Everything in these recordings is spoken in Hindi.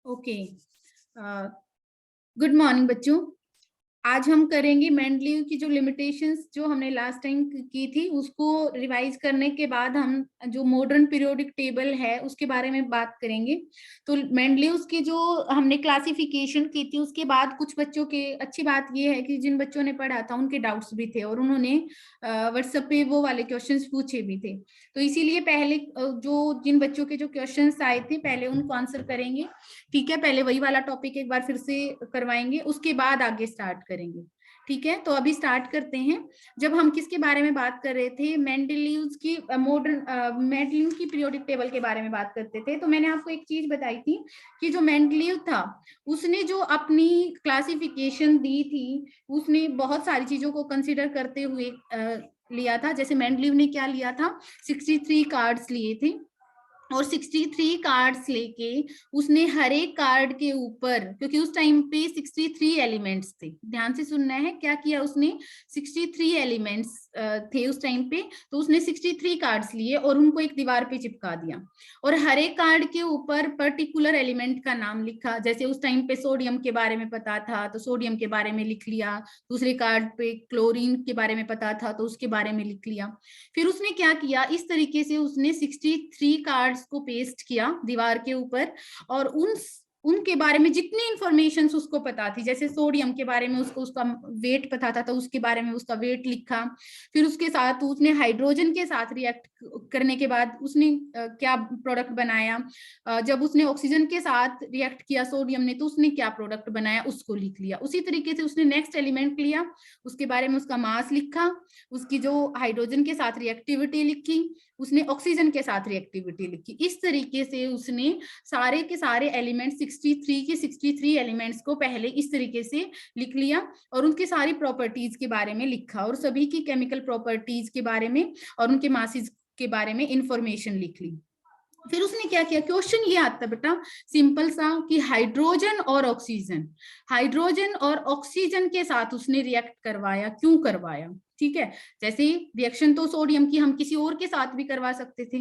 ओके, गुड मॉर्निंग बच्चों। आज हम करेंगे मेंडलीव की जो लिमिटेशंस जो हमने लास्ट टाइम की थी उसको रिवाइज करने के बाद हम जो मॉडर्न पीरियोडिक टेबल है उसके बारे में बात करेंगे। तो मेंडलीव्स की जो हमने क्लासिफिकेशन की थी उसके बाद कुछ बच्चों के अच्छी बात ये है कि जिन बच्चों ने पढ़ा था उनके डाउट्स भी थे और उन्होंने व्हाट्सएप पे वो वाले क्वेश्चंस पूछे भी थे। तो इसीलिए पहले जो जिन बच्चों के जो क्वेश्चंस आए थे पहले उनको आंसर करेंगे। ठीक है, पहले वही वाला टॉपिक एक बार फिर से करवाएंगे, उसके बाद आगे स्टार्ट करेंगे। ठीक है, तो अभी स्टार्ट करते हैं। जब हम किसके बारे में बात कर रहे थे, मेंडलीव्स की मॉडर्न मेंडलीव की पीरियोडिक टेबल के बारे में बात करते थे, तो मैंने आपको एक चीज बताई थी कि जो मेंडलीव था उसने जो अपनी क्लासिफिकेशन दी थी उसने बहुत सारी चीजों को कंसिडर करते हुए लिया था। जैसे मेंडलीव ने क्या लिया था, 63 कार्ड्स लिए थे और 63 कार्ड्स लेके उसने हर एक कार्ड के ऊपर, क्योंकि उस टाइम पे 63 एलिमेंट्स थे, ध्यान से सुनना है, क्या किया उसने, 63 एलिमेंट्स थे उस टाइम पे, तो उसने 63 कार्ड्स लिए और उनको एक दीवार पे चिपका दिया और हर एक कार्ड के ऊपर पर्टिकुलर एलिमेंट का नाम लिखा। जैसे उस टाइम पे सोडियम के बारे में पता था तो सोडियम के बारे में लिख लिया, दूसरे कार्ड पे क्लोरीन के बारे में पता था तो उसके बारे में लिख लिया। फिर उसने क्या किया, इस तरीके से उसने 63 कार्ड्स को पेस्ट किया दीवार के ऊपर और उनके बारे में जितनी इंफॉर्मेशन उसको पता थी, जैसे सोडियम के बारे में उसको उसका वेट पता था तो उसके बारे में उसका वेट लिखा। फिर उसके साथ उसने हाइड्रोजन के साथ रिएक्ट करने के बाद उसने क्या प्रोडक्ट बनाया, जब उसने ऑक्सीजन के साथ रिएक्ट किया सोडियम ने तो उसने क्या प्रोडक्ट बनाया उसको लिख लिया। उसी तरीके से उसने नेक्स्ट एलिमेंट लिया, उसके बारे में उसका मास लिखा, उसकी जो हाइड्रोजन के साथ रिएक्टिविटी लिखी, उसने ऑक्सीजन के साथ रिएक्टिविटी लिखी। इस तरीके से उसने सारे के सारे एलिमेंट्स 63 के 63 एलिमेंट्स को पहले इस तरीके से लिख लिया और उनकी सारी प्रॉपर्टीज के बारे में लिखा और सभी की केमिकल प्रॉपर्टीज के बारे में और उनके मासेस के बारे में इंफॉर्मेशन लिख ली। फिर उसने क्या किया, क्वेश्चन ये आता बेटा सिंपल सा कि हाइड्रोजन और ऑक्सीजन के साथ उसने रिएक्ट करवाया, क्यों करवाया। ठीक है, जैसे रिएक्शन तो सोडियम की हम किसी और के साथ भी करवा सकते थे,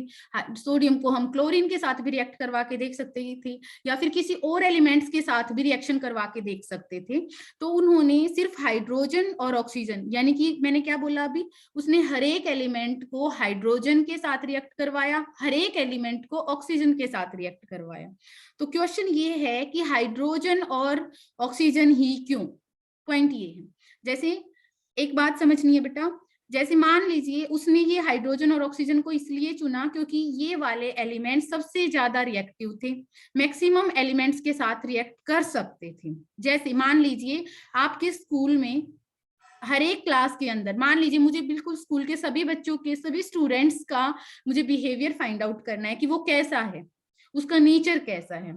सोडियम को हम क्लोरीन के साथ भी रिएक्ट करवा के देख सकते थे या फिर किसी और एलिमेंट्स के साथ भी रिएक्शन करवा के देख सकते थे। तो उन्होंने सिर्फ हाइड्रोजन और ऑक्सीजन, यानी कि मैंने क्या बोला अभी, उसने हर एक एलिमेंट को हाइड्रोजन के साथ रिएक्ट करवाया, हर एक एलिमेंट को ऑक्सीजन के साथ रिएक्ट करवाया। तो क्वेश्चन ये है कि हाइड्रोजन और ऑक्सीजन ही क्यों, पॉइंट ये है। जैसे एक बात समझनी है बेटा, जैसे मान लीजिए उसने ये हाइड्रोजन और ऑक्सीजन को इसलिए चुना क्योंकि ये वाले एलिमेंट सबसे ज्यादा रिएक्टिव थे, मैक्सिमम एलिमेंट्स के साथ रिएक्ट कर सकते थे। जैसे मान लीजिए आपके स्कूल में हर एक क्लास के अंदर, मान लीजिए मुझे बिल्कुल स्कूल के सभी बच्चों के सभी स्टूडेंट्स का मुझे बिहेवियर फाइंड आउट करना है कि वो कैसा है, उसका नेचर कैसा है।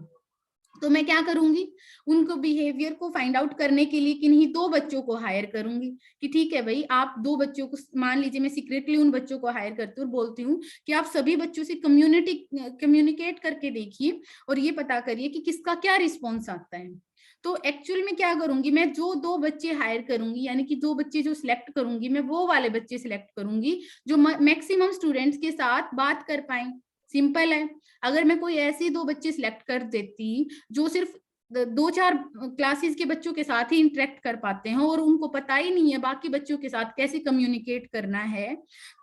तो मैं क्या करूंगी, उनको बिहेवियर को फाइंड आउट करने के लिए किन्हीं दो बच्चों को हायर करूंगी कि ठीक है भाई आप दो बच्चों को, मान लीजिए मैं सीक्रेटली उन बच्चों को हायर करती हूँ और बोलती हूँ कि आप सभी बच्चों से कम्युनिकेट करके देखिए और ये पता करिए कि किसका क्या रिस्पॉन्स आता है। तो एक्चुअल में क्या करूंगी, मैं जो दो बच्चे हायर करूंगी यानी कि दो बच्चे जो सिलेक्ट करूंगी मैं वो वाले बच्चे सिलेक्ट करूंगी जो मैक्सिमम स्टूडेंट्स के साथ बात कर पाए। सिंपल है। अगर मैं कोई ऐसे दो बच्चे सिलेक्ट कर देती जो सिर्फ दो चार क्लासेस के बच्चों के साथ ही इंटरेक्ट कर पाते हैं और उनको पता ही नहीं है बाकी बच्चों के साथ कैसे कम्युनिकेट करना है,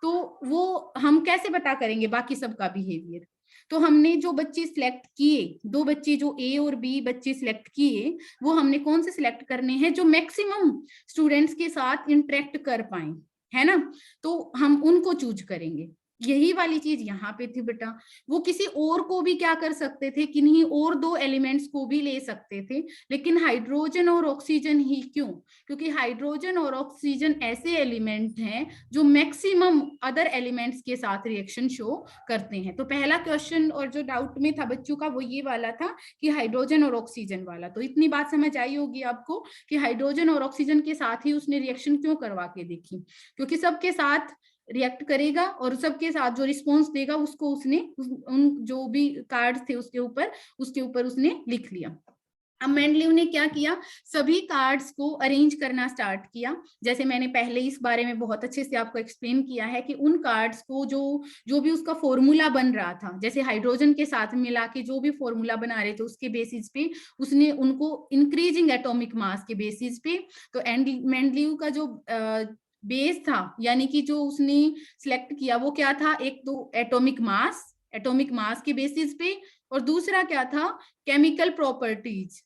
तो वो हम कैसे पता करेंगे बाकी सबका बिहेवियर। तो हमने जो बच्चे सिलेक्ट किए, दो बच्चे जो ए और बी बच्चे सिलेक्ट किए, वो हमने कौन से सिलेक्ट करने हैं, जो मैक्सिमम स्टूडेंट्स के साथ इंटरेक्ट कर पाए, है ना। तो हम उनको चूज करेंगे। यही वाली चीज यहाँ पे थी बेटा, वो किसी और को भी क्या कर सकते थे, किन्हीं और दो एलिमेंट्स को भी ले सकते थे, लेकिन हाइड्रोजन और ऑक्सीजन ही क्यों, क्योंकि हाइड्रोजन और ऑक्सीजन ऐसे एलिमेंट हैं जो मैक्सिमम अदर एलिमेंट्स के साथ रिएक्शन शो करते हैं। तो पहला क्वेश्चन और जो डाउट में था बच्चों का वो ये वाला था कि हाइड्रोजन और ऑक्सीजन वाला। तो इतनी बात समझ आई होगी आपको कि हाइड्रोजन और ऑक्सीजन के साथ ही उसने रिएक्शन क्यों करवा के देखी, क्योंकि सबके साथ रिएक्ट करेगा और सबके साथ जो रिस्पॉन्स देगा उसको उसने उन जो भी कार्ड थे उसके ऊपर उसने लिख लिया। अब मेंडलीव ने क्या किया, सभी कार्ड्स को अरेंज करना स्टार्ट किया। जैसे मैंने पहले इस बारे में बहुत अच्छे से आपको एक्सप्लेन किया है कि उन कार्ड्स को जो भी उसका फॉर्मूला बन रहा था, जैसे हाइड्रोजन के साथ मिला के जो भी फॉर्मूला बना रहे थे उसके बेसिस पे उसने उनको इंक्रीजिंग एटॉमिक मास के बेसिस पे, तो मेंडलीव का जो बेस था यानी कि जो उसने सिलेक्ट किया वो क्या था, एक तो एटॉमिक मास के बेसिस पे, और दूसरा क्या था, केमिकल प्रॉपर्टीज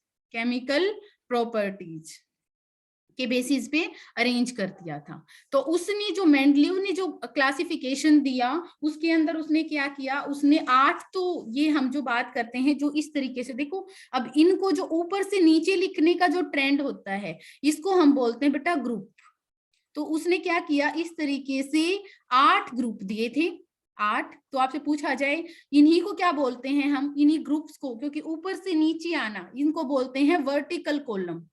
के बेसिस पे अरेंज कर दिया था। तो उसने जो मेंडलीव ने जो क्लासिफिकेशन दिया उसके अंदर उसने क्या किया, उसने 8, तो ये हम जो बात करते हैं जो इस तरीके से देखो, अब इनको जो ऊपर से नीचे लिखने का जो ट्रेंड होता है इसको हम बोलते हैं बेटा ग्रुप। तो उसने क्या किया, इस तरीके से 8 ग्रुप दिए थे, 8। तो आपसे पूछा जाए इन्हीं को क्या बोलते हैं हम, इन्हीं ग्रुप्स को, क्योंकि ऊपर से नीचे आना, इनको बोलते हैं वर्टिकल कॉलम।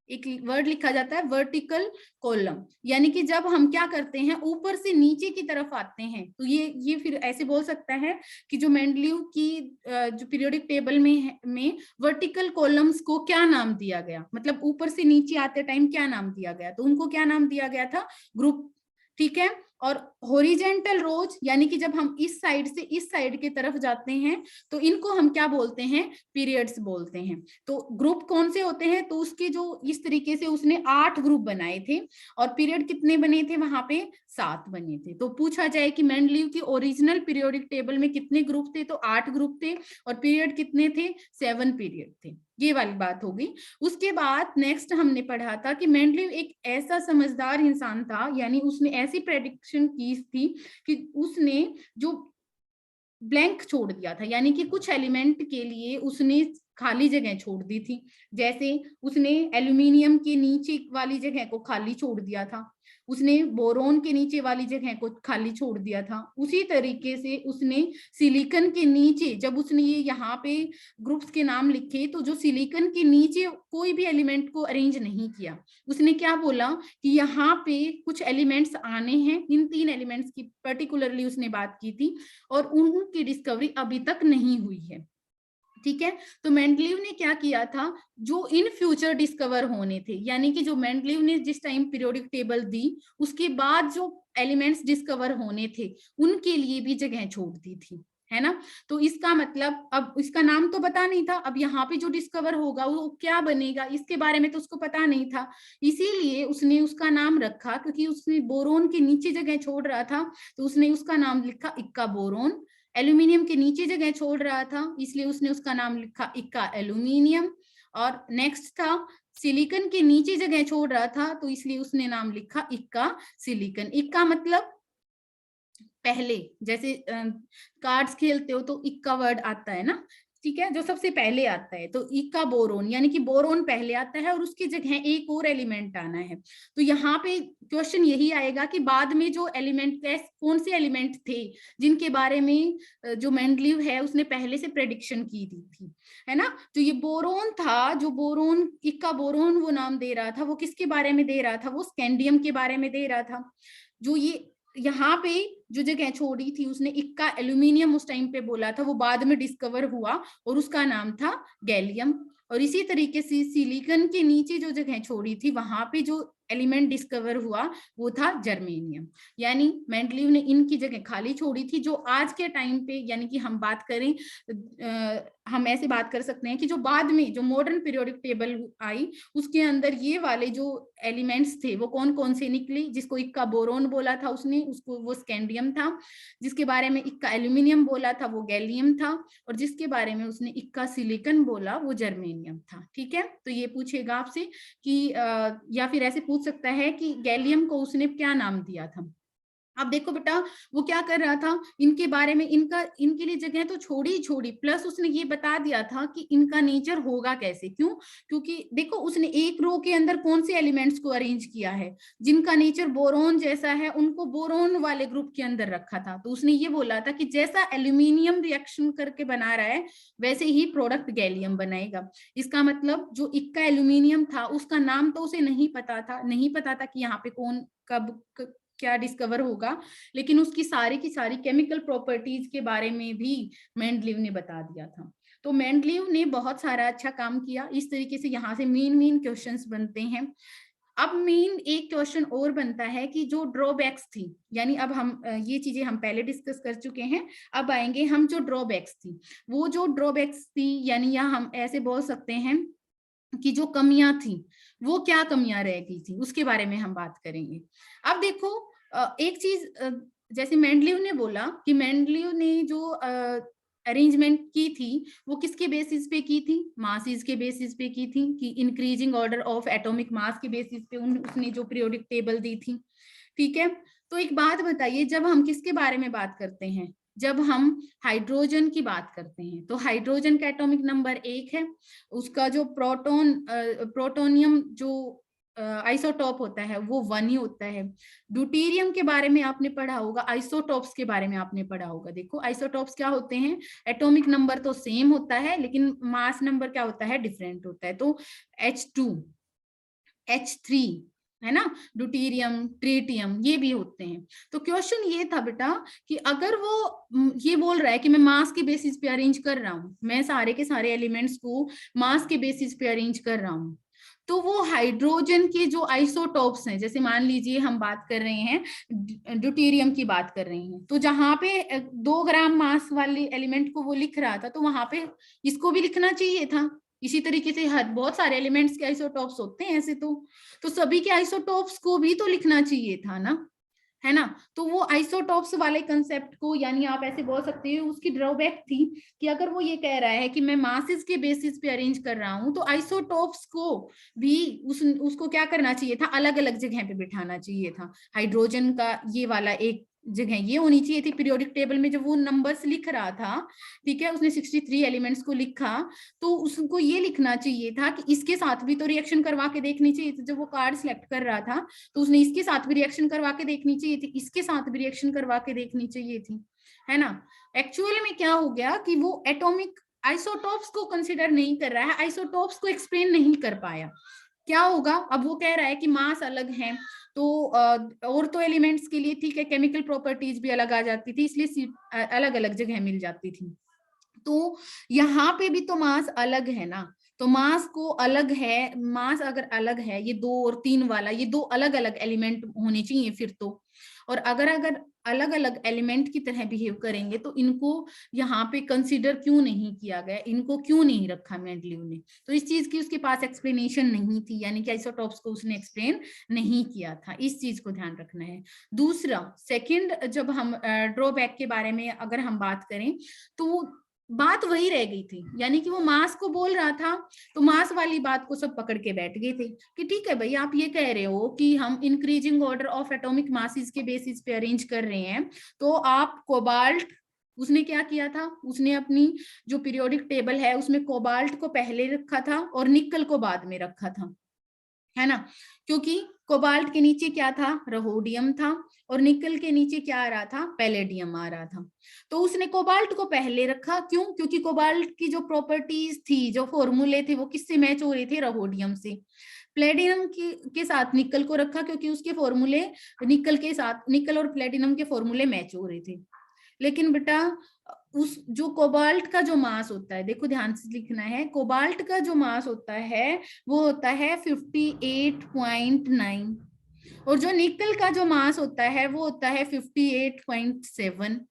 एक वर्ड लिखा जाता है वर्टिकल कॉलम, यानी कि जब हम क्या करते हैं ऊपर से नीचे की तरफ आते हैं, तो ये फिर ऐसे बोल सकता है कि जो मेंडलीव की जो पीरियोडिक टेबल में वर्टिकल कॉलम्स को क्या नाम दिया गया, मतलब ऊपर से नीचे आते टाइम क्या नाम दिया गया, तो उनको क्या नाम दिया गया था, ग्रुप। ठीक है। और हॉरिजेंटल रोज यानी कि जब हम इस साइड से इस साइड की तरफ जाते हैं तो इनको हम क्या बोलते हैं, पीरियड्स बोलते हैं। तो ग्रुप कौन से होते हैं, तो उसके जो इस तरीके से उसने 8 ग्रुप बनाए थे, और पीरियड कितने बने थे वहां पे, 7 बने थे। तो पूछा जाए कि मेंडलीव की ओरिजिनल पीरियोडिक टेबल में कितने ग्रुप थे, तो 8 ग्रुप थे, और पीरियड कितने थे, 7 पीरियड थे। ये वाली बात होगी। उसके बाद नेक्स्ट हमने पढ़ा था कि मेंडलीव एक ऐसा समझदार इंसान था, यानी उसने ऐसी प्रेडिक्शन की थी कि उसने जो ब्लैंक छोड़ दिया था, यानी कि कुछ एलिमेंट के लिए उसने खाली जगह छोड़ दी थी। जैसे उसने एल्यूमिनियम के नीचे वाली जगह को खाली छोड़ दिया था, उसने बोरोन के नीचे वाली जगह को खाली छोड़ दिया था। उसी तरीके से उसने सिलिकॉन के नीचे, जब उसने ये यहाँ पे ग्रुप्स के नाम लिखे, तो जो सिलिकॉन के नीचे कोई भी एलिमेंट को अरेंज नहीं किया, उसने क्या बोला कि यहाँ पे कुछ एलिमेंट्स आने हैं, इन 3 एलिमेंट्स की पर्टिकुलरली उसने बात की थी, और उनकी डिस्कवरी अभी तक नहीं हुई है। ठीक है। तो मेंडलीव ने क्या किया था, जो इन फ्यूचर डिस्कवर होने थे, यानी कि जो मेंडलीव ने जिस टाइम पीरियोडिक टेबल दी उसके बाद जो एलिमेंट्स डिस्कवर होने थे उनके लिए भी जगह छोड़ दी थी, है ना। तो इसका मतलब, अब इसका नाम तो पता नहीं था, अब यहाँ पे जो डिस्कवर होगा वो क्या बनेगा इसके बारे में तो उसको पता नहीं था, इसीलिए उसने उसका नाम रखा, क्योंकि उसने बोरोन के नीचे जगह छोड़ रहा था तो उसने उसका नाम लिखा इक्का बोरोन। एल्यूमिनियम के नीचे जगह छोड़ रहा था इसलिए उसने उसका नाम लिखा इक्का एल्यूमिनियम। और नेक्स्ट था सिलिकॉन के नीचे जगह छोड़ रहा था तो इसलिए उसने नाम लिखा इक्का सिलिकॉन। इक्का मतलब पहले, जैसे कार्ड्स खेलते हो तो इक्का वर्ड आता है ना, ठीक है, जो सबसे पहले आता है, तो इक्का बोरोन, यानी कि बोरोन पहले आता है और उसकी जगह एक और एलिमेंट आना है। तो यहाँ पे क्वेश्चन यही आएगा कि बाद में जो एलिमेंट, कौन से एलिमेंट थे जिनके बारे में जो मेंडलीव है उसने पहले से प्रेडिक्शन की थी, है ना। तो ये बोरोन था, जो बोरोन, इक्का बोरोन वो नाम दे रहा था, वो किसके बारे में दे रहा था, वो स्कैंडियम के बारे में दे रहा था। जो ये यहाँ पे जो जगह छोड़ी थी उसने इक्का एल्यूमिनियम उस टाइम पे बोला था, वो बाद में डिस्कवर हुआ और उसका नाम था गैलियम। और इसी तरीके से सिलिकॉन के नीचे जो जगह छोड़ी थी वहां पे जो एलिमेंट डिस्कवर हुआ वो था जर्मेनियम। यानी मेंडलीव ने इनकी जगह खाली छोड़ी थी, जो आज के टाइम पे, यानी कि हम बात करें, हम ऐसे बात कर सकते हैं कि जो बाद में जो मॉडर्न पीरियोडिक टेबल आई उसके अंदर ये वाले जो एलिमेंट्स थे वो कौन कौन से निकले, जिसको इक्का बोरोन बोला था उसने, उसको वो स्कैंडियम था, जिसके बारे में इक्का एल्यूमिनियम बोला था वो गैलियम था, और जिसके बारे में उसने इक्का सिलिकॉन बोला वो जर्मेनियम था। ठीक है। तो ये पूछेगा आपसे कि या फिर ऐसे पूछ सकता है कि गैलियम को उसने क्या नाम दिया था। अब देखो बेटा वो क्या कर रहा था, इनके बारे में, इनके लिए जगह तो छोड़ी ही छोड़ी, प्लस उसने ये बता दिया था कि इनका नेचर होगा कैसे। क्यों? क्योंकि देखो उसने एक रो के अंदर कौन से एलिमेंट्स को अरेंज किया है, जिनका नेचर बोरोन जैसा है उनको बोरोन वाले ग्रुप के अंदर रखा था। तो उसने ये बोला था कि जैसा एल्यूमिनियम रिएक्शन करके बना रहा है वैसे ही प्रोडक्ट गैलियम बनाएगा। इसका मतलब जो इक्का एल्यूमिनियम था उसका नाम तो उसे नहीं पता था कि यहाँ पे कौन कब क्या डिस्कवर होगा, लेकिन उसकी सारी की सारी केमिकल प्रॉपर्टीज के बारे में भी मेंडलीव ने बता दिया था। तो मेंडलीव ने बहुत सारा अच्छा काम किया। इस तरीके से यहाँ से मेन क्वेश्चंस बनते हैं। अब मेन एक क्वेश्चन और बनता है कि जो ड्रॉबैक्स थी, यानी अब हम ये चीजें हम पहले डिस्कस कर चुके हैं, अब आएंगे हम जो ड्रॉबैक्स थी, वो जो ड्रॉबैक्स थी यानी यहाँ हम ऐसे बोल सकते हैं कि जो कमियां थी वो क्या कमियां रह गई थी, उसके बारे में हम बात करेंगे। अब देखो एक चीज, जैसे मेंडलीव ने बोला कि मेंडलीव ने जो अरेंजमेंट की थी वो किसके बेसिस पे की थी, मासेस के बेसिस पे की थी, कि increasing order of atomic mass के बेसिस पे उसने जो पीरियोडिक टेबल दी थी। ठीक है, तो एक बात बताइए, जब हम किसके बारे में बात करते हैं, जब हम हाइड्रोजन की बात करते हैं, तो हाइड्रोजन का एटॉमिक नंबर 1 है, उसका जो प्रोटोनियम जो आइसोटॉप होता है वो 1 ही होता है। ड्यूटेरियम के बारे में आपने पढ़ा होगा, आइसोटॉप्स के बारे में आपने पढ़ा होगा। देखो आइसोटॉप्स क्या होते हैं, एटॉमिक नंबर तो सेम होता है लेकिन मास नंबर क्या होता है, डिफरेंट होता है। तो H2, H3 है ना, ड्यूटेरियम, ट्रिटियम, ये भी होते हैं। तो क्वेश्चन ये था बेटा कि अगर वो ये बोल रहा है कि मैं मास के बेसिस पे अरेंज कर रहा हूं, मैं सारे के सारे एलिमेंट्स को मास के बेसिस पे अरेंज कर रहा हूं, तो वो हाइड्रोजन के जो आइसोटॉप्स हैं, जैसे मान लीजिए हम बात कर रहे हैं ड्यूटेरियम की बात कर रहे हैं, तो जहां पे 2 ग्राम मास वाले एलिमेंट को वो लिख रहा था, तो वहां पे इसको भी लिखना चाहिए था। इसी तरीके से हर बहुत सारे एलिमेंट्स के आइसोटॉप्स होते हैं ऐसे, तो सभी के आइसोटॉप्स को भी तो लिखना चाहिए था ना, है ना। तो वो आइसोटॉप्स वाले कंसेप्ट को, यानी आप ऐसे बोल सकते हो, उसकी ड्रॉबैक थी कि अगर वो ये कह रहा है कि मैं मासेस के बेसिस पे अरेंज कर रहा हूं, तो आइसोटॉप्स को भी उसको क्या करना चाहिए था, अलग अलग जगह पे बिठाना चाहिए था। हाइड्रोजन का ये वाला एक जगह ये होनी चाहिए थी पीरियोडिक टेबल में, जब वो नंबर्स लिख रहा था, ठीक है, उसने 63 एलिमेंट्स को लिखा, तो उसको ये लिखना चाहिए था कि इसके साथ भी तो रिएक्शन करवा के देखनी चाहिए थी। जब वो कार्ड सिलेक्ट कर रहा था तो उसने इसके साथ भी रिएक्शन करवा के देखनी चाहिए थी, इसके साथ भी रिएक्शन करवा के देखनी चाहिए थी, है ना। एक्चुअल में क्या हो गया कि वो एटॉमिक आइसोटॉप्स को कंसिडर नहीं कर रहा है, आइसोटॉप्स को एक्सप्लेन नहीं कर पाया। क्या होगा, अब वो कह रहा है कि मास अलग है, तो और तो एलिमेंट्स के लिए ठीक है, केमिकल प्रॉपर्टीज भी अलग आ जाती थी, इसलिए अलग अलग जगह मिल जाती थी। तो यहाँ पे भी तो मास अलग है ना, तो मास को अलग है, मास अगर अलग है, ये 2 और 3 वाला, ये 2 अलग अलग एलिमेंट होने चाहिए फिर तो। और अगर अगर अलग अलग एलिमेंट की तरह बिहेव करेंगे तो इनको यहाँ पे कंसीडर क्यों नहीं किया गया, इनको क्यों नहीं रखा मेंडलीव ने, तो इस चीज की उसके पास एक्सप्लेनेशन नहीं थी, यानी कि आइसोटॉप्स को उसने एक्सप्लेन नहीं किया था। इस चीज को ध्यान रखना है। दूसरा, सेकंड, जब हम ड्रॉबैक के बारे में अगर हम बात करें, तो बात वही रह गई थी, यानी कि वो मास को बोल रहा था, तो मास वाली बात को सब पकड़ के बैठ गए थे कि ठीक है भाई, आप ये कह रहे हो कि हम increasing order of atomic masses के बेसिस पे अरेंज कर रहे हैं, तो आप कोबाल्ट, उसने क्या किया था, उसने अपनी जो पीरियोडिक टेबल है उसमें कोबाल्ट को पहले रखा था और निकल को बाद में रखा था, है ना, क्योंकि कोबाल्ट के नीचे क्या था, रहोडियम था, और निकल के नीचे क्या आ रहा था, पैलेडियम आ रहा था। तो उसने कोबाल्ट को पहले रखा, क्यों, क्योंकि कोबाल्ट की जो प्रॉपर्टीज थी, जो फॉर्मूले थे, वो किससे मैच हो रहे थे, रहोडियम से। प्लेटिनम के साथ निकल को रखा क्योंकि उसके फॉर्मूले निकल के साथ, निकल और प्लेटिनम के फॉर्मूले मैच हो रहे थे। लेकिन बेटा उस जो कोबाल्ट का जो मास होता है, देखो ध्यान से लिखना है, कोबाल्ट का जो मास होता है वो होता है 58.9, और जो निकल का जो मास होता है वो होता है 58.7,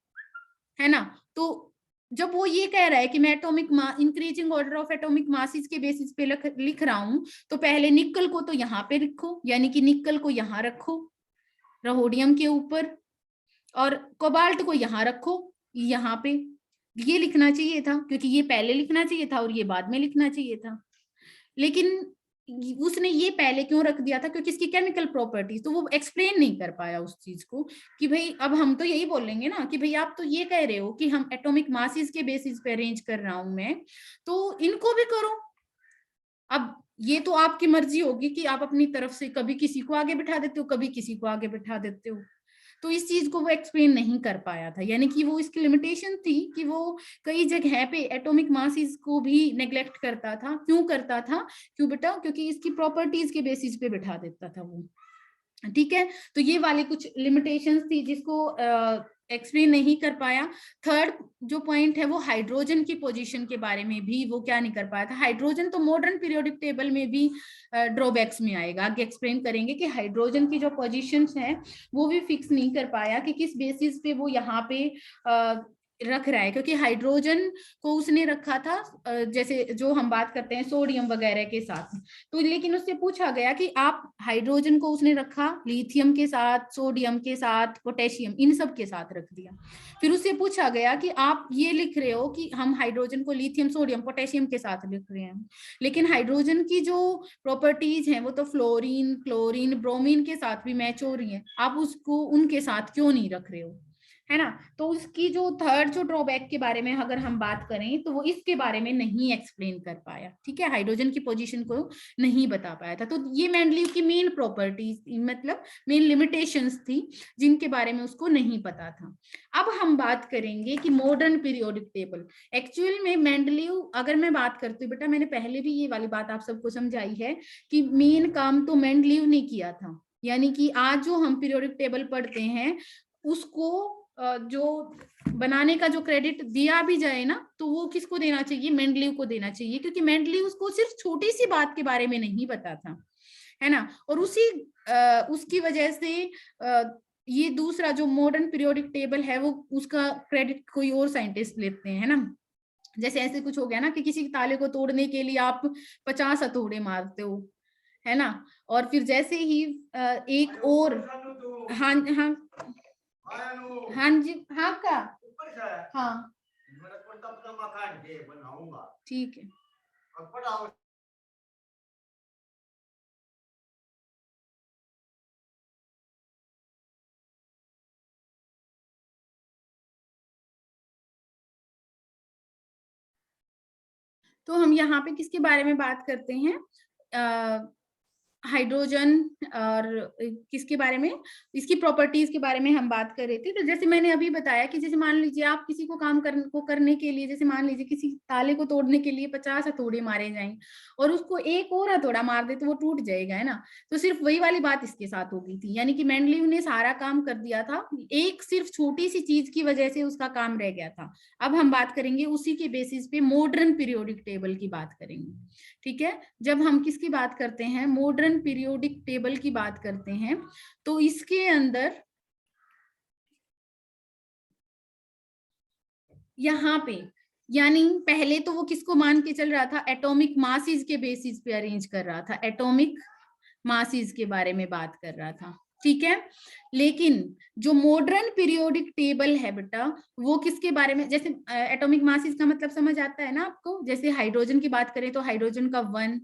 है ना। तो जब वो ये कह रहा है कि मैं atomic increasing order of atomic masses के बेसिस पे लिख रहा हूं, तो पहले निकल को तो यहाँ पे रखो, यानी कि निकल को यहाँ रखो रहोडियम के ऊपर, और कोबाल्ट को यहाँ रखो यहाँ पे, ये लिखना चाहिए था, क्योंकि ये पहले लिखना चाहिए था और ये बाद में लिखना चाहिए था। लेकिन उसने ये पहले क्यों रख दिया था, क्योंकि इसकी केमिकल प्रॉपर्टीज, तो वो एक्सप्लेन नहीं कर पाया उस चीज को कि भाई अब हम तो यही बोलेंगे ना कि भाई आप तो ये कह रहे हो कि हम एटॉमिक मासेस के बेसिस पे अरेंज कर रहा हूं मैं, तो इनको भी करो। अब ये तो आपकी मर्जी होगी कि आप अपनी तरफ से कभी किसी को आगे बिठा देते हो, कभी किसी को आगे बिठा देते हो। तो इस चीज को वो एक्सप्लेन नहीं कर पाया था, यानी कि वो इसकी लिमिटेशन थी कि वो कई जगह पे एटॉमिक मासेस को भी नेग्लेक्ट करता था। क्यों करता था, क्यों बेटा, क्योंकि इसकी प्रॉपर्टीज के बेसिस पे बिठा देता था वो, ठीक है। तो ये वाली कुछ लिमिटेशंस थी जिसको एक्सप्लेन नहीं कर पाया। थर्ड जो पॉइंट है वो हाइड्रोजन की पोजीशन के बारे में भी वो क्या नहीं कर पाया था। हाइड्रोजन तो मॉडर्न पीरियोडिक टेबल में भी ड्रॉबैक्स में आएगा, आगे एक्सप्लेन करेंगे कि हाइड्रोजन की जो पोजीशंस है वो भी फिक्स नहीं कर पाया कि किस बेसिस पे वो यहाँ पे रख रहा है, क्योंकि हाइड्रोजन को उसने रखा था जैसे जो हम बात करते हैं सोडियम वगैरह के साथ, तो लेकिन उससे पूछा गया कि आप हाइड्रोजन को उसने रखा लिथियम के साथ, सोडियम के साथ, पोटेशियम, इन सब के साथ रख दिया। फिर उससे पूछा गया कि आप ये लिख रहे हो कि हम हाइड्रोजन को लिथियम, सोडियम, पोटेशियम के साथ लिख रहे हैं, लेकिन हाइड्रोजन की जो प्रॉपर्टीज हैं वो तो फ्लोरीन, क्लोरीन, ब्रोमीन के साथ भी मैच हो रही है, आप उसको उनके साथ क्यों नहीं रख रहे हो, है ना। तो उसकी जो थर्ड जो ड्रॉबैक के बारे में अगर हम बात करें तो वो इसके बारे में नहीं एक्सप्लेन कर पाया, ठीक है, हाइड्रोजन की पोजीशन को नहीं बता पाया था। तो ये मेंडलीव की मेन प्रॉपर्टीज मतलब मेन लिमिटेशंस थी जिनके बारे में उसको नहीं पता था। अब हम बात करेंगे कि मॉडर्न पीरियोडिक टेबल। एक्चुअल में मेंडलीव अगर मैं बात करती हूँ, बेटा मैंने पहले भी ये वाली बात आप सबको समझाई है कि मेन काम तो मेंडलीव ने किया था, यानी कि आज जो हम पीरियोडिक टेबल पढ़ते हैं उसको जो बनाने का जो क्रेडिट दिया भी जाए ना तो वो किसको देना चाहिए, मेंडलीव को देना चाहिए, क्योंकि मेंडलीव उसको सिर्फ छोटी सी बात के बारे में नहीं पता था, है ना। और उसकी वजह से ये दूसरा जो मॉडर्न पीरियोडिक टेबल है वो उसका क्रेडिट कोई और साइंटिस्ट लेते हैं, है ना। जैसे ऐसे कुछ हो गया ना कि किसी ताले को तोड़ने के लिए आप 50 हथौड़े मारते हो, है ना, और फिर जैसे ही एक और, हाँ हाँ हाँ जी, हाँ का, हाँ ठीक है। तो हम यहाँ पे किसके बारे में बात करते हैं, हाइड्रोजन, और किसके बारे में, इसकी प्रॉपर्टीज के बारे में हम बात कर रहे थे। तो जैसे मैंने अभी बताया कि जैसे मान लीजिए आप किसी को काम करने के लिए, जैसे मान लीजिए किसी ताले को तोड़ने के लिए 50 हथौड़े मारे जाएं और उसको एक और हथौड़ा मार दे तो वो टूट जाएगा, है ना। तो सिर्फ वही वाली बात इसके साथ हो गई थी, यानी कि मेंडलीव ने सारा काम कर दिया था, एक सिर्फ छोटी सी चीज की वजह से उसका काम रह गया था। अब हम बात करेंगे उसी के बेसिस पे मॉडर्न पीरियोडिक टेबल की बात करेंगे, ठीक है। जब हम किसकी बात करते हैं, मॉडर्न पीरियोडिक टेबल की बात करते हैं, तो इसके अंदर यहाँ पे, यानी पहले तो वो किसको मान के चल रहा था, एटॉमिक मासेस के बेसिस पे अरेंज कर रहा था, एटॉमिक मासेस के बारे में बात कर रहा था, ठीक है। लेकिन जो मॉडर्न पीरियोडिक टेबल है बेटा वो किसके बारे में, जैसे एटॉमिक मासेस का मतलब समझ आता है ना आपको, जैसे हाइड्रोजन की बात करें तो हाइड्रोजन का 1,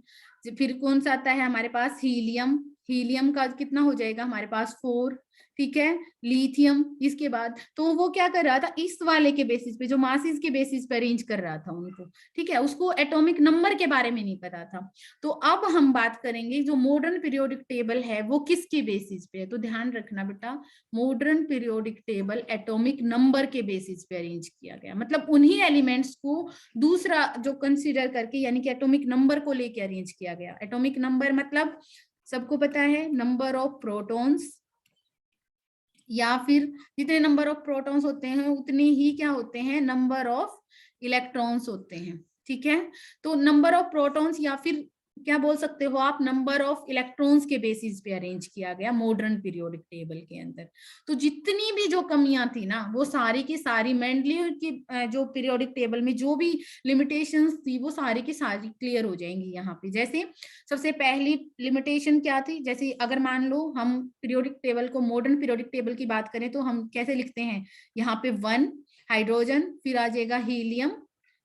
फिर कौन सा आता है हमारे पास, हीलियम, हीलियम का कितना हो जाएगा हमारे पास 4, ठीक है, लिथियम, इसके बाद तो वो क्या कर रहा था, इस वाले के बेसिस पे, जो मासेस के बेसिस पे अरेंज कर रहा था उनको, ठीक है, उसको एटॉमिक नंबर के बारे में नहीं पता था। तो अब हम बात करेंगे जो मॉडर्न पीरियोडिक टेबल है वो किसके बेसिस पे है, तो ध्यान रखना बेटा, modern periodic table atomic number के बेसिस पे अरेंज किया गया, मतलब उन्हीं एलिमेंट्स को दूसरा जो कंसीडर करके, यानी कि एटॉमिक नंबर को लेके अरेंज किया गया। एटॉमिक नंबर मतलब सबको पता है, नंबर ऑफ प्रोटॉन्स, या फिर जितने नंबर ऑफ प्रोटॉन्स होते हैं उतने ही क्या होते हैं, नंबर ऑफ इलेक्ट्रॉन्स होते हैं, ठीक है। तो नंबर ऑफ प्रोटॉन्स या फिर क्या बोल सकते हो आप, नंबर ऑफ इलेक्ट्रॉन्स के बेसिस पे अरेंज किया गया मॉडर्न पीरियोडिक टेबल के अंदर। तो जितनी भी जो कमियां थी ना वो सारी की सारी मेंडलीव की जो पीरियोडिक टेबल में जो भी लिमिटेशंस थी वो सारी की सारी क्लियर हो जाएंगी यहाँ पे। जैसे सबसे पहली लिमिटेशन क्या थी, जैसे अगर मान लो हम पीरियोडिक टेबल को, मॉडर्न पीरियोडिक टेबल की बात करें तो हम कैसे लिखते हैं, यहाँ पे 1 हाइड्रोजन, फिर आ जाएगा helium,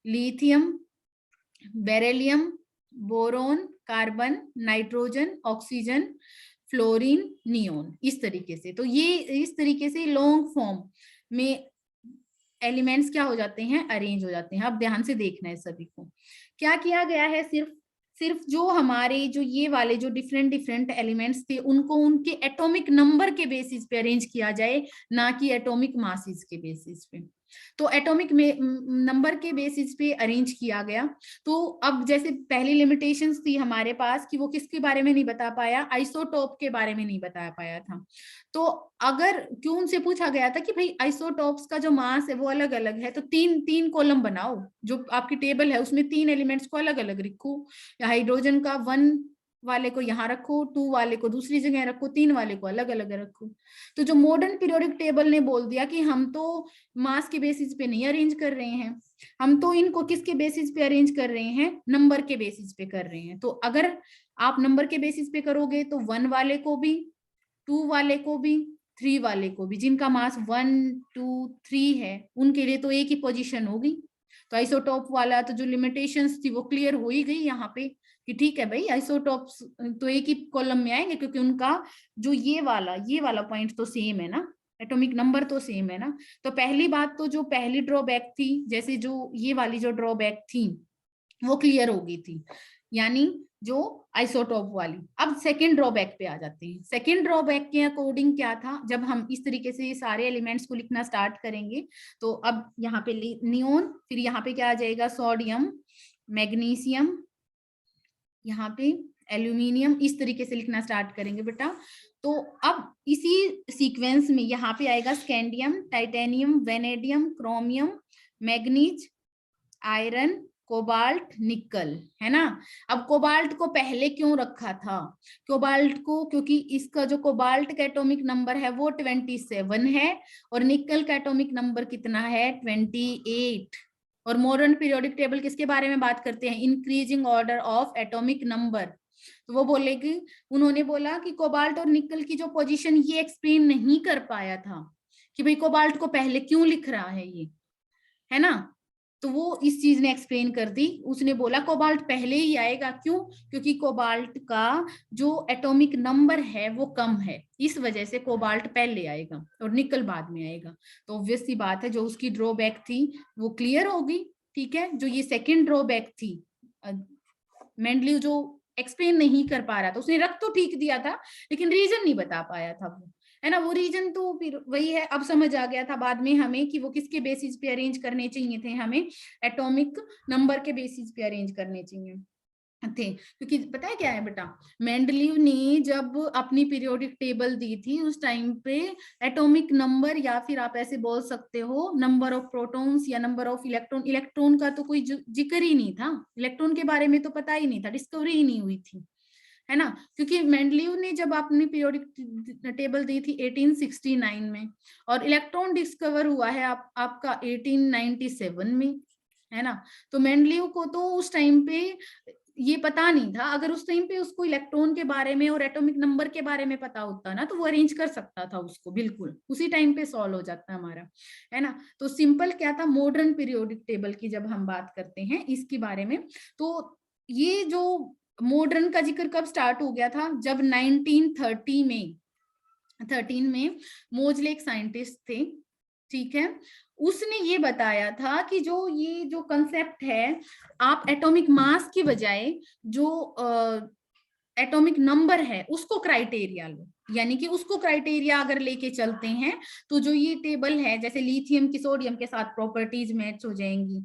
lithium, beryllium, boron, carbon, nitrogen, oxygen, fluorine, neon, इस तरीके से। तो ये इस तरीके से लॉन्ग फॉर्म में एलिमेंट्स क्या हो जाते हैं, अरेंज हो जाते हैं। अब ध्यान से देखना है सभी को, क्या किया गया है, सिर्फ जो हमारे जो ये वाले जो डिफरेंट डिफरेंट एलिमेंट्स थे उनको उनके एटॉमिक नंबर के बेसिस पे अरेंज किया जाए, ना कि एटॉमिक मासेस के बेसिस पे। तो एटॉमिक में नंबर के बेसिस पे अरेंज किया गया। तो अब जैसे पहली लिमिटेशंस थी हमारे पास कि वो किसके बारे में नहीं बता पाया, आइसोटोप के बारे में नहीं बता पाया था। तो अगर क्यों उनसे पूछा गया था कि भाई आइसोटोप्स का जो मास है वो अलग अलग है, तो तीन तीन कॉलम बनाओ, जो आपकी टेबल है उसमें तीन एलिमेंट्स को अलग अलग रखो। हाइड्रोजन का 1 वाले को यहाँ रखो, 2 वाले को दूसरी जगह रखो, 3 वाले को अलग अलग रखो। तो जो मॉडर्न पीरियोडिक टेबल ने बोल दिया कि हम तो मास के बेसिस पे नहीं अरेंज कर रहे हैं, हम तो इनको किसके बेसिस पे अरेंज कर रहे हैं, नंबर के बेसिस पे कर रहे हैं। तो अगर आप नंबर के बेसिस पे करोगे तो 1 वाले को भी, 2 वाले को भी, 3 वाले को भी, जिनका मास 1 2 3 है उनके लिए तो एक ही पोजीशन होगी। तो आइसोटोप वाला तो जो लिमिटेशंस थी वो क्लियर हो ही गई यहाँ पे कि ठीक है भाई आइसोटोप्स तो एक ही कॉलम में आएंगे, क्योंकि उनका जो ये वाला पॉइंट तो सेम है ना, एटॉमिक नंबर तो सेम है ना। तो पहली बात तो जो पहली ड्रॉबैक थी, जैसे जो ये वाली जो ड्रॉबैक थी वो क्लियर हो गई थी, यानी जो आइसोटोप वाली। अब सेकेंड ड्रॉबैक पे आ जाते हैं। सेकेंड ड्रॉबैक के अकॉर्डिंग क्या था, जब हम इस तरीके से सारे एलिमेंट्स को लिखना स्टार्ट करेंगे तो अब यहाँ पे नियोन, फिर यहाँ पे क्या आ जाएगा, सोडियम, मैग्नीशियम, यहाँ पे एल्यूमिनियम, इस तरीके से लिखना स्टार्ट करेंगे बेटा। तो अब इसी सीक्वेंस में यहाँ पे आएगा scandium, titanium, vanadium, chromium, manganese, iron, cobalt, निकल, है ना। अब कोबाल्ट को पहले क्यों रखा था, कोबाल्ट को क्योंकि इसका जो कोबाल्ट का एटॉमिक नंबर है वो 27 है और निकल का एटॉमिक नंबर कितना है, 28। और मॉडर्न पीरियोडिक टेबल किसके बारे में बात करते हैं, increasing order of atomic number. तो वो बोलेगी, उन्होंने बोला कि कोबाल्ट और निकल की जो पोजीशन ये एक्सप्लेन नहीं कर पाया था कि भाई कोबाल्ट को पहले क्यों लिख रहा है ये, है ना। तो वो इस चीज ने एक्सप्लेन कर दी, उसने बोला कोबाल्ट पहले ही आएगा, क्यों, क्योंकि कोबाल्ट का जो एटॉमिक नंबर है वो कम है, इस वजह से कोबाल्ट पहले आएगा और निकल बाद में आएगा। तो ऑब्वियस सी बात है, जो उसकी ड्रॉबैक थी वो क्लियर होगी। ठीक है, जो ये सेकेंड ड्रॉबैक थी, मेंडलीव जो एक्सप्लेन नहीं कर पा रहा था, उसने रख तो ठीक दिया था लेकिन रीजन नहीं बता पाया था वो, है ना। वो रीजन तो फिर वही है, अब समझ आ गया था बाद में हमें कि वो किसके बेसिस पे अरेंज करने चाहिए थे, हमें एटॉमिक नंबर के बेसिस पे अरेंज करने चाहिए थे। क्योंकि पता है क्या है बेटा, मेंडलीव ने जब अपनी पीरियोडिक टेबल दी थी उस टाइम पे एटॉमिक नंबर, या फिर आप ऐसे बोल सकते हो नंबर ऑफ प्रोटॉन्स या नंबर ऑफ इलेक्ट्रॉन, इलेक्ट्रॉन का तो कोई जिक्र ही नहीं था, इलेक्ट्रॉन के बारे में तो पता ही नहीं था, डिस्कवरी ही नहीं हुई थी, है ना। क्योंकि मेंडलीव ने जब अपनी पीरियोडिक टेबल दी थी 1869 में और इलेक्ट्रॉन डिस्कवर हुआ है आपका 1897 में, है ना। तो मेंडलीव को तो उस टाइम पे ये पता नहीं था, अगर उस टाइम पे उसको इलेक्ट्रॉन के बारे में और एटॉमिक नंबर के बारे में पता होता ना तो वो अरेंज कर सकता था उसको, बिल्कुल उसी टाइम पे सॉल्व हो जाता हमारा, है ना। तो सिंपल क्या था, मॉडर्न पीरियोडिक टेबल की जब हम बात करते हैं इसके बारे में, तो ये जो मॉडर्न का जिक्र कब स्टार्ट हो गया था, जब 1913 में मोजले एक साइंटिस्ट थे, ठीक है, उसने ये बताया था कि जो ये जो कंसेप्ट है, आप एटॉमिक मास की बजाय जो एटॉमिक नंबर है उसको क्राइटेरिया लो, यानी कि उसको क्राइटेरिया अगर लेके चलते हैं तो जो ये टेबल है, जैसे लिथियम की सोडियम के साथ प्रॉपर्टीज मैच हो जाएंगी,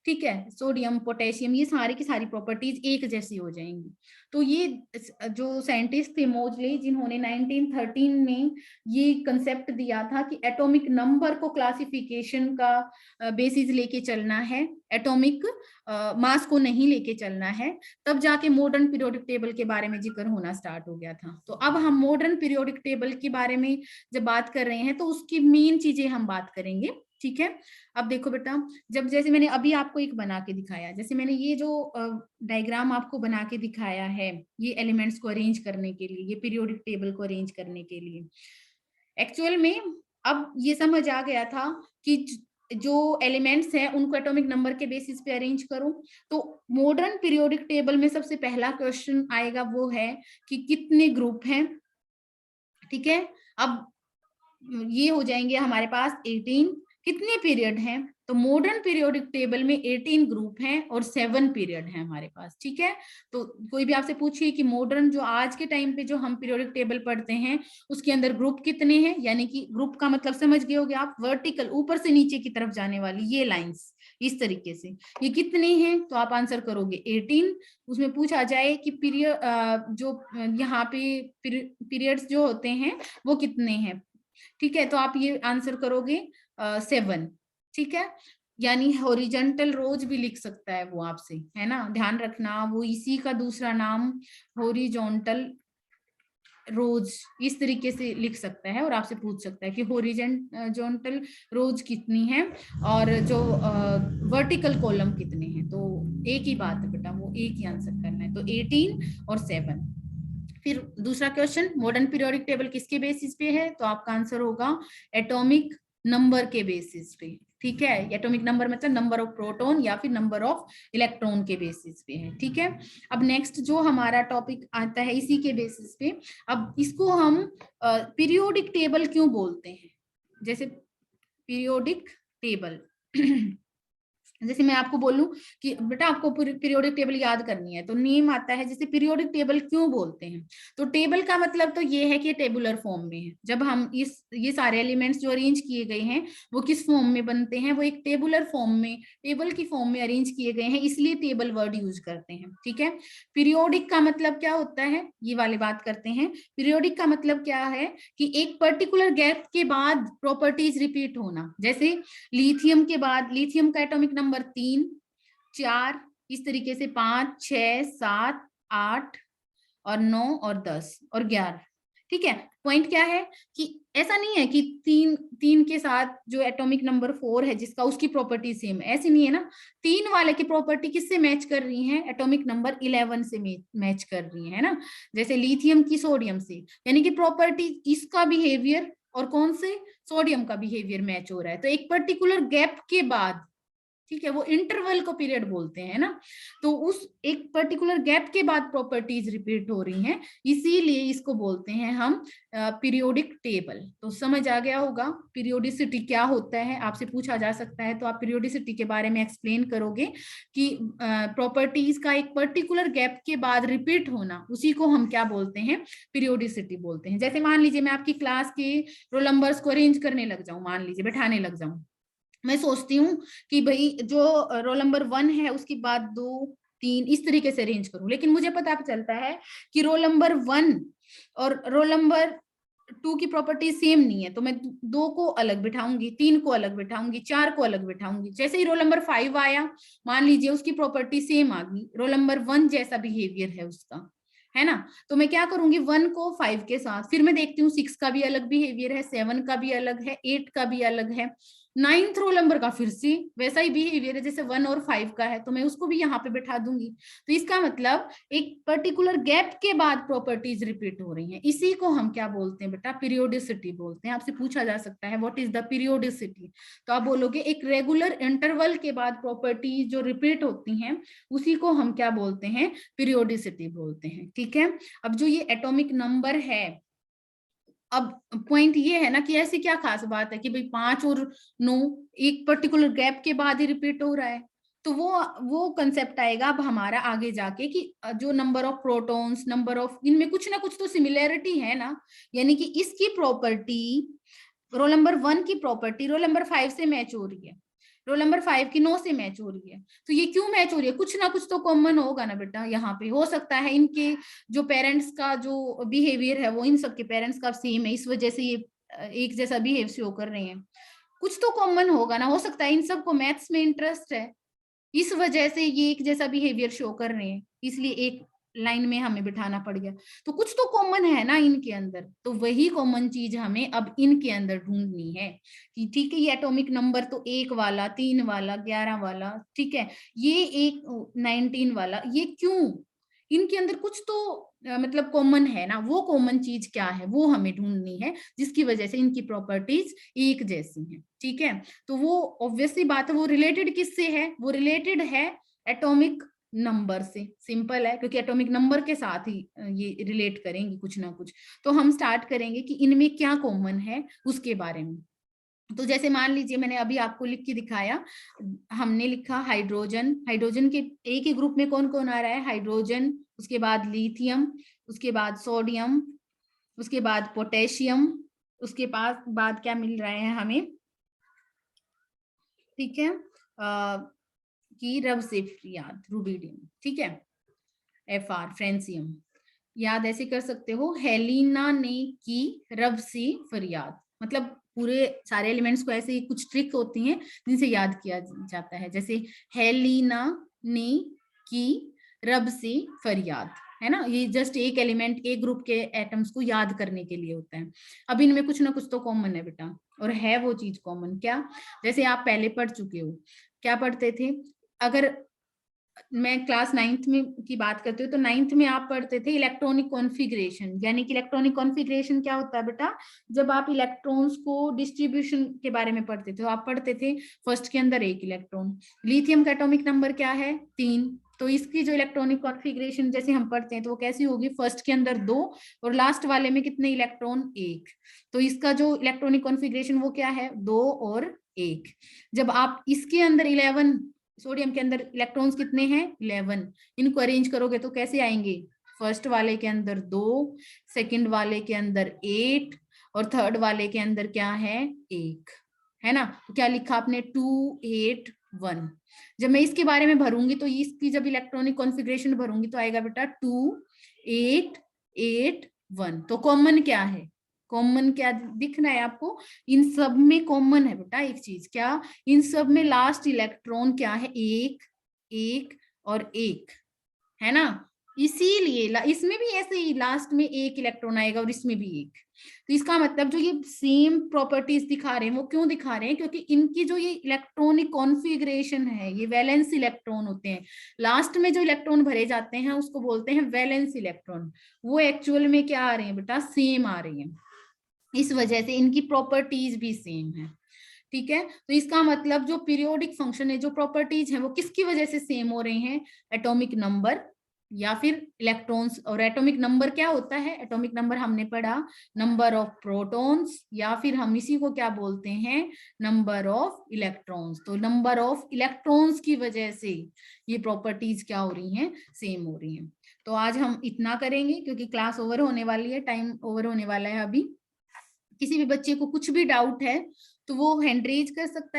ठीक है, सोडियम पोटेशियम ये सारी की सारी प्रॉपर्टीज एक जैसी हो जाएंगी। तो ये जो साइंटिस्ट थे मोजले, जिन्होंने 1913 में ये कंसेप्ट दिया था कि एटॉमिक नंबर को क्लासिफिकेशन का बेसिस लेके चलना है, एटॉमिक मास को नहीं लेके चलना है, तब जाके मॉडर्न पीरियोडिक टेबल के बारे में जिक्र होना स्टार्ट हो गया था। तो अब हम मॉडर्न पीरियोडिक टेबल के बारे में जब बात कर रहे हैं तो उसकी मेन चीजें हम बात करेंगे, ठीक है। अब देखो बेटा, जब जैसे मैंने अभी आपको एक बना के दिखाया, जैसे मैंने ये जो डायग्राम आपको बना के दिखाया है, ये एलिमेंट्स को अरेंज करने के लिए, ये पीरियोडिक टेबल को अरेंज करने के लिए, एक्चुअल में अब ये समझ आ गया था कि जो एलिमेंट्स हैं उनको एटॉमिक नंबर के बेसिस पे अरेंज करो। तो मॉडर्न पीरियोडिक टेबल में सबसे पहला क्वेश्चन आएगा वो है कि कितने ग्रुप हैं, ठीक है। अब ये हो जाएंगे हमारे पास 18, कितने पीरियड हैं, तो मॉडर्न पीरियोडिक टेबल में 18 ग्रुप हैं और 7 पीरियड है हमारे पास, ठीक है। तो कोई भी आपसे पूछिए कि मॉडर्न जो आज के टाइम पे जो हम पीरियोडिक टेबल पढ़ते हैं उसके अंदर ग्रुप कितने हैं, यानी कि ग्रुप का मतलब समझ गए होगे आप, वर्टिकल ऊपर से नीचे की तरफ जाने वाली ये लाइंस, इस तरीके से ये कितने हैं, तो आप आंसर करोगे 18। उसमें पूछा जाए कि पीरियड जो यहाँ पे पीरियड्स जो होते हैं वो कितने हैं, ठीक है, तो आप ये आंसर करोगे 7, ठीक है। यानी हॉरिजॉन्टल रोज भी लिख सकता है वो आपसे, है ना, ध्यान रखना, वो इसी का दूसरा नाम हॉरिजॉन्टल रोज इस तरीके से लिख सकता है और आपसे पूछ सकता है कि हॉरिजॉन्टल रोज कितनी है और जो वर्टिकल कॉलम कितने हैं। तो एक ही बात है बेटा, वो एक ही आंसर करना है, तो 18 और 7। फिर दूसरा क्वेश्चन, मॉडर्न पीरियोडिक टेबल किसके बेसिस पे है, तो आपका आंसर होगा एटॉमिक नंबर के बेसिस पे, ठीक है। एटॉमिक नंबर मतलब नंबर ऑफ प्रोटॉन या फिर नंबर ऑफ इलेक्ट्रॉन के बेसिस पे है, ठीक है। अब नेक्स्ट जो हमारा टॉपिक आता है इसी के बेसिस पे, अब इसको हम पीरियोडिक टेबल क्यों बोलते हैं, जैसे पीरियोडिक टेबल जैसे मैं आपको बोलूं कि बेटा आपको पीरियोडिक टेबल याद करनी है, तो नेम आता है, जैसे पीरियोडिक टेबल क्यों बोलते हैं, तो टेबल का मतलब तो ये है कि टेबुलर फॉर्म में है। जब हम ये सारे एलिमेंट्स जो अरेंज किए गए हैं वो किस फॉर्म में बनते हैं, वो एक टेबुलर फॉर्म में, टेबल की फॉर्म में अरेंज किए गए हैं, इसलिए टेबल वर्ड यूज करते हैं, ठीक है। पीरियोडिक का मतलब क्या होता है, ये वाली बात करते हैं। पीरियोडिक का मतलब क्या है कि एक पर्टिकुलर गैप के बाद प्रॉपर्टीज रिपीट होना, जैसे लिथियम के बाद, लिथियम का एटॉमिक नंबर 3, 4, इस तरीके से 5, 6, 7, 8 और 9 और 10 और 11, ठीक है। पॉइंट क्या है कि ऐसा नहीं है कि तीन के साथ जो एटॉमिक नंबर 4 है जिसका उसकी प्रॉपर्टी सेम है, ऐसी नहीं है ना। 3 वाले की प्रॉपर्टी किससे मैच कर रही है, एटॉमिक नंबर 11 से मैच कर रही है ना। जैसे लिथियम की सोडियम से, यानी कि प्रॉपर्टी इसका बिहेवियर और कौन से सोडियम का बिहेवियर मैच हो रहा है, तो एक पर्टिकुलर गैप के बाद, ठीक है, वो इंटरवल को पीरियड बोलते हैं ना, तो उस एक पर्टिकुलर गैप के बाद प्रॉपर्टीज रिपीट हो रही हैं, इसीलिए इसको बोलते हैं हम पीरियोडिक टेबल। तो समझ आ गया होगा पीरियोडिसिटी क्या होता है, आपसे पूछा जा सकता है, तो आप पीरियोडिसिटी के बारे में एक्सप्लेन करोगे कि प्रॉपर्टीज का एक पर्टिकुलर गैप के बाद रिपीट होना, उसी को हम क्या बोलते हैं, पीरियोडिसिटी बोलते हैं। जैसे मान लीजिए मैं आपकी क्लास के रोल नंबर्स को अरेंज करने लग जाऊं, मान लीजिए बैठाने लग जाऊं, मैं सोचती हूँ कि भाई जो रोल नंबर 1 है उसके बाद 2, 3 इस तरीके से अरेंज करूं, लेकिन मुझे पता चलता है कि रोल नंबर 1 और रोल नंबर 2 की प्रॉपर्टी सेम नहीं है, तो मैं 2 को अलग बिठाऊंगी, 3 को अलग बिठाऊंगी, 4 को अलग बिठाऊंगी। जैसे ही रोल नंबर 5 आया, मान लीजिए उसकी प्रॉपर्टी सेम आ गई, रोल नंबर 1 जैसा बिहेवियर है उसका, है ना, तो मैं क्या करूंगी, 1 को 5 के साथ, फिर मैं देखती हूँ 6 का भी अलग बिहेवियर है, 7 का भी अलग है, 8 का भी अलग है, 9th रोल नंबर का फिर से वैसा ही बिहेवियर है जैसे 1 और 5 का है, तो मैं उसको भी यहाँ पे बैठा दूंगी। तो इसका मतलब एक पर्टिकुलर गैप के बाद प्रॉपर्टीज रिपीट हो रही हैं, इसी को हम क्या बोलते हैं बेटा, पीरियोडिसिटी बोलते हैं। आपसे पूछा जा सकता है व्हाट इज द पीरियोडिसिटी, तो आप बोलोगे एक रेगुलर इंटरवल के बाद प्रॉपर्टीज जो रिपीट होती हैं उसी को हम क्या बोलते हैं, पीरियोडिसिटी बोलते हैं, ठीक है। अब जो ये एटॉमिक नंबर है, अब पॉइंट ये है ना कि ऐसी क्या खास बात है कि भाई 5 और 9 एक पर्टिकुलर गैप के बाद ही रिपीट हो रहा है, तो वो कंसेप्ट आएगा अब हमारा आगे जाके कि जो number of protons, number of, इनमें कुछ ना कुछ तो सिमिलैरिटी है ना, यानी कि इसकी प्रॉपर्टी रोल नंबर 1 की प्रॉपर्टी रोल नंबर 5 से मैच हो रही है, रोल नंबर 5 की 9 से मैच हो रही है, तो ये क्यों मैच हो रही है, कुछ ना कुछ तो कॉमन होगा ना बेटा। यहाँ पे हो सकता है इनके जो पेरेंट्स का जो बिहेवियर है वो इन सबके पेरेंट्स का सेम है, इस वजह से ये एक जैसा बिहेव शो कर रहे हैं, कुछ तो कॉमन होगा ना। हो सकता है इन सबको मैथ्स में इंटरेस्ट है, इस वजह से ये एक जैसा बिहेवियर शो कर रहे हैं, इसलिए एक लाइन में हमें बिठाना पड़ गया, तो कुछ तो कॉमन है ना इनके अंदर, तो वही कॉमन चीज हमें अब इनके अंदर ढूंढनी है कि ठीक है ये एटॉमिक नंबर तो 1 वाला, 3 वाला, 11 वाला, ठीक है, ये एक 19 वाला, ये क्यों, इनके अंदर कुछ तो मतलब कॉमन है ना, वो कॉमन चीज क्या है वो हमें ढूंढनी है, जिसकी वजह से इनकी प्रॉपर्टीज एक जैसी हैं, ठीक है। तो वो ऑब्वियसली बात है, वो रिलेटेड किससे है, वो रिलेटेड है एटॉमिक नंबर से, सिंपल है, क्योंकि एटॉमिक नंबर के साथ ही ये रिलेट करेंगे कुछ ना कुछ। तो हम स्टार्ट करेंगे कि इनमें क्या कॉमन है उसके बारे में। तो जैसे मान लीजिए मैंने अभी आपको लिख के दिखाया, हमने लिखा हाइड्रोजन, हाइड्रोजन के एक ही ग्रुप में कौन कौन आ रहा है, हाइड्रोजन, उसके बाद लिथियम, उसके बाद सोडियम, उसके बाद पोटेशियम, उसके बाद क्या मिल रहा है हमें, ठीक है, की रब से याद रुबिडियम, ठीक है, Fr फ्रेंसियम, याद ऐसे कर सकते हो, हेलिना ने की रब से फरियाद, मतलब पूरे सारे एलिमेंट्स को ऐसे ही कुछ ट्रिक होती हैं जिनसे याद किया जाता है, जैसे हेलिना ने की रब से फरियाद, है ना, ये जस्ट एक एलिमेंट, एक ग्रुप के एटम्स को याद करने के लिए होता है। अब इनमें कुछ ना कुछ तो कॉमन है बेटा, और है वो चीज कॉमन क्या, जैसे आप पहले पढ़ चुके हो, क्या पढ़ते थे, अगर मैं क्लास 9th में की बात करती हूँ तो 9th में आप पढ़ते थे इलेक्ट्रॉनिक कॉन्फ़िगरेशन, यानी कि इलेक्ट्रॉनिक कॉन्फ़िगरेशन क्या होता है बेटा, जब आप इलेक्ट्रॉन्स को डिस्ट्रीब्यूशन के बारे में पढ़ते थे तो आप पढ़ते थे फर्स्ट के अंदर 1 इलेक्ट्रॉन, लिथियम का एटॉमिक नंबर क्या है 3, तो इसकी जो इलेक्ट्रॉनिक कॉन्फ़िगरेशन जैसे हम पढ़ते हैं तो वो कैसी होगी, फर्स्ट के अंदर 2 और लास्ट वाले में कितने इलेक्ट्रॉन 1, तो इसका जो इलेक्ट्रॉनिक कॉन्फ़िगरेशन वो क्या है 2 और 1। जब आप इसके अंदर 11, सोडियम के अंदर इलेक्ट्रॉन्स कितने हैं 11, इनको अरेंज करोगे तो कैसे आएंगे, फर्स्ट वाले के अंदर 2, सेकंड वाले के अंदर 8 और थर्ड वाले के अंदर क्या है 1, है ना, तो क्या लिखा आपने 2 8 1। जब मैं इसके बारे में भरूंगी तो इसकी जब इलेक्ट्रॉनिक कॉन्फ़िगरेशन भरूंगी तो आएगा बेटा 2 8 8 1। तो कॉमन क्या है, कॉमन क्या दिख रहा है आपको, इन सब में कॉमन है बेटा एक चीज, क्या, इन सब में लास्ट इलेक्ट्रॉन क्या है 1 1 और 1, है ना, इसीलिए इसमें भी ऐसे ही लास्ट में 1 इलेक्ट्रॉन आएगा और इसमें भी 1, तो इसका मतलब जो ये सेम प्रॉपर्टीज दिखा रहे हैं वो क्यों दिखा रहे हैं, क्योंकि इनकी जो ये इलेक्ट्रॉनिक कॉन्फ़िगरेशन है ये वैलेंस इलेक्ट्रॉन होते हैं, लास्ट में जो इलेक्ट्रॉन भरे जाते हैं उसको बोलते हैं वैलेंस इलेक्ट्रॉन, वो एक्चुअल में क्या आ रहे हैं बेटा सेम आ रही है, इस वजह से इनकी प्रॉपर्टीज भी सेम है, ठीक है, तो इसका मतलब जो पीरियोडिक फंक्शन है, जो प्रॉपर्टीज है वो किसकी वजह से सेम हो रहे हैं, एटॉमिक नंबर या फिर इलेक्ट्रॉन्स, और एटॉमिक नंबर क्या होता है, एटॉमिक नंबर हमने पढ़ा नंबर ऑफ प्रोटॉन्स या फिर हम इसी को क्या बोलते हैं नंबर ऑफ इलेक्ट्रॉन्स, तो नंबर ऑफ इलेक्ट्रॉन्स की वजह से ये प्रॉपर्टीज क्या हो रही हैं सेम हो रही हैं। तो आज हम इतना करेंगे क्योंकि क्लास ओवर होने वाली है, टाइम ओवर होने वाला है अभी, किसी भी बच्चे को कुछ भी डाउट है तो वो हैंड रेज कर सकता है।